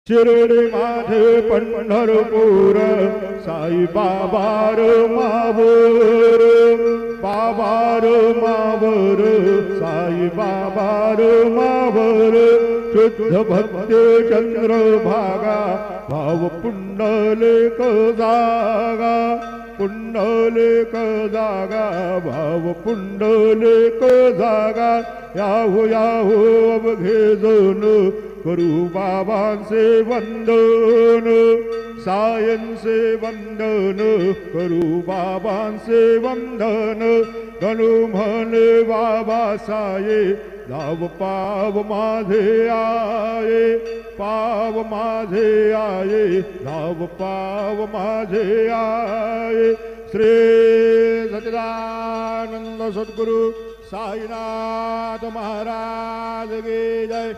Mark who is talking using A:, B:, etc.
A: शिर्डी माझे पंढरपूर साई बाबार मावर बाबार मावर साई बाबार मावर शुद्ध भक्ती चंद्रभागा भाव पुंडलिक जागा पुंडलिक जागा भाव पुंडलिक जागा याहू याहू अवघे जण करू बाबांचे वंदन सायंचे वंदन करू बाबांचे वंदन गणू म्हणे बाबा साये धाव पाव माझे आये पाव माझे आये धाव पाव माझे आये श्री सच्चिदानंद सद्गुरु साईनाथ महाराज की जय।